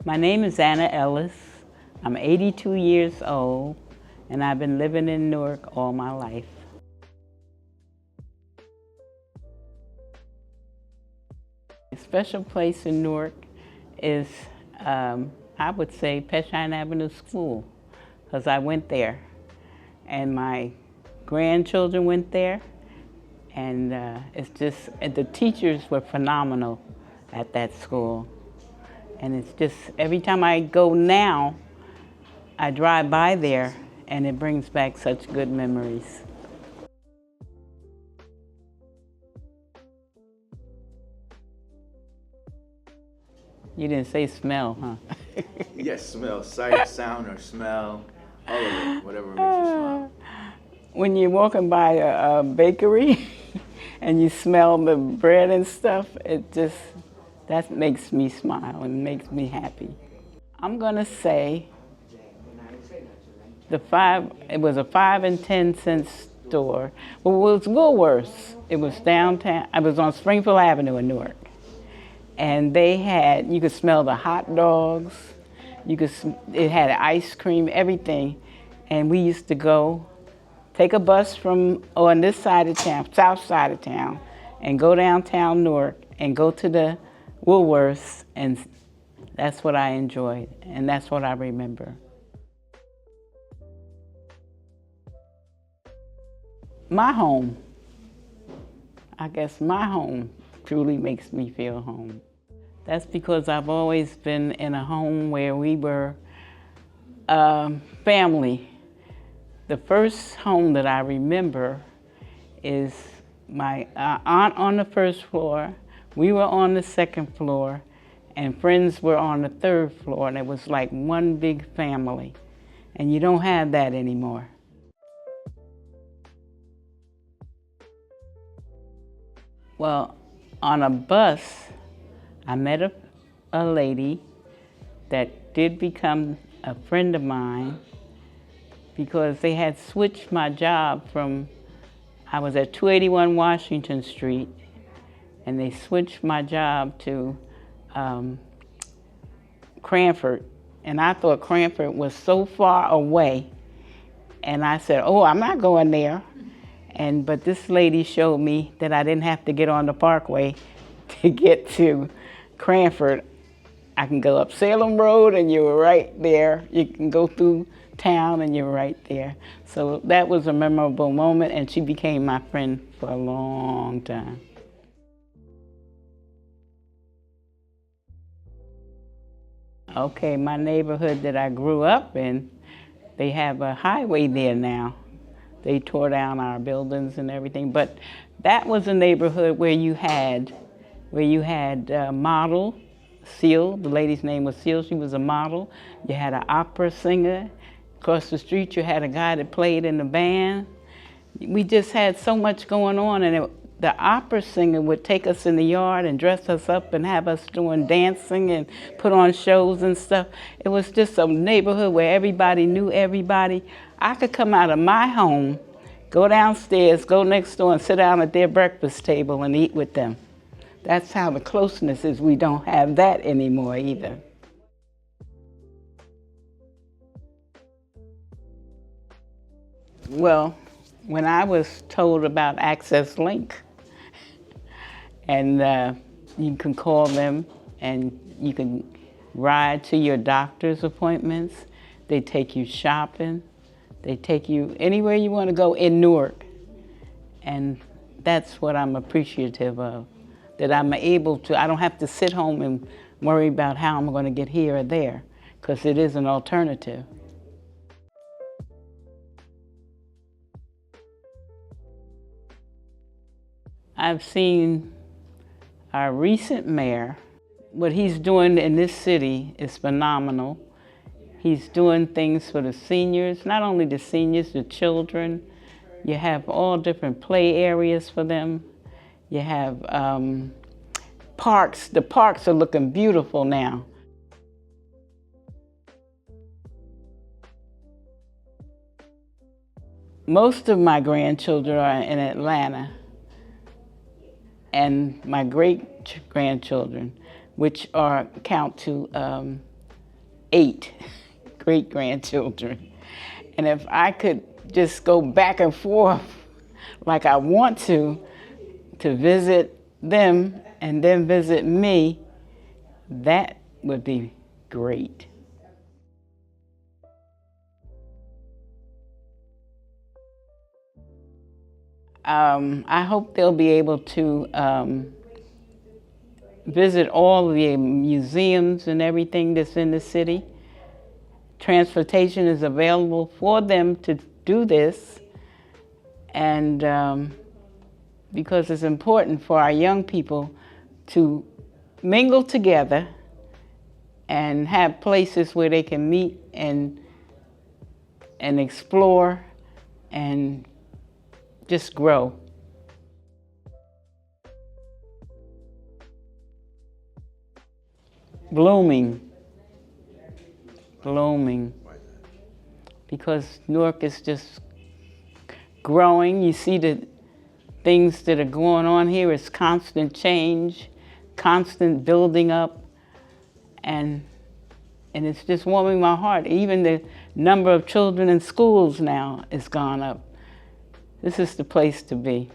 My name is Anna Ellis. I'm 82 years old, and I've been living in Newark all my life. A special place in Newark is, I would say, Peshine Avenue School, because I went there, and my grandchildren went there, and the teachers were phenomenal at that school. And it's just, every time I go now, I drive by there and it brings back such good memories. You didn't say smell, huh? Yes, smell, sight, sound, or smell, all of it, whatever makes you smile. When you're walking by a bakery and you smell the bread and stuff, that makes me smile and makes me happy. I'm gonna say it was a 5 and 10 cent store. Well, it was Woolworths. It was downtown. I was on Springfield Avenue in Newark. And you could smell the hot dogs. It had ice cream, everything. And we used to take a bus from on this side of town, south side of town, and go downtown Newark and go to the Woolworths, and that's what I enjoyed, and that's what I remember. My home, I guess my home truly makes me feel home. That's because I've always been in a home where we were family. The first home that I remember is my aunt on the first floor, we were on the second floor, and friends were on the third floor, and it was like one big family. And you don't have that anymore. Well, on a bus, I met a lady that did become a friend of mine because they had switched my job I was at 281 Washington Street, and they switched my job to Cranford. And I thought Cranford was so far away. And I said, oh, I'm not going there. But this lady showed me that I didn't have to get on the Parkway to get to Cranford. I can go up Salem Road and you were right there. You can go through town and you're right there. So that was a memorable moment, and she became my friend for a long time. Okay, my neighborhood that I grew up in, they have a highway there now. They tore down our buildings and everything, but that was a neighborhood where you had model, Seal, the lady's name was Seal, she was a model. You had an opera singer. Across the street you had a guy that played in the band. We just had so much going on, and the opera singer would take us in the yard and dress us up and have us doing dancing and put on shows and stuff. It was just a neighborhood where everybody knew everybody. I could come out of my home, go downstairs, go next door and sit down at their breakfast table and eat with them. That's how the closeness is. We don't have that anymore either. Well, when I was told about Access Link, and you can call them and you can ride to your doctor's appointments, they take you shopping, they take you anywhere you want to go in Newark. And that's what I'm appreciative of, that I'm able to, I don't have to sit home and worry about how I'm going to get here or there, because it is an alternative. I've seen our recent mayor. What he's doing in this city is phenomenal. He's doing things for the seniors, not only the seniors, the children. You have all different play areas for them. You have parks. The parks are looking beautiful now. Most of my grandchildren are in Atlanta, and my great-grandchildren, which count to 8 great-grandchildren. And if I could just go back and forth like I want to visit them and then visit me, that would be great. I hope they'll be able to visit all the museums and everything that's in the city. Transportation is available for them to do this, and because it's important for our young people to mingle together and have places where they can meet and explore and just grow. Blooming. Because Newark is just growing. You see the things that are going on here. It's constant change, constant building up, and it's just warming my heart. Even the number of children in schools now has gone up. This is the place to be.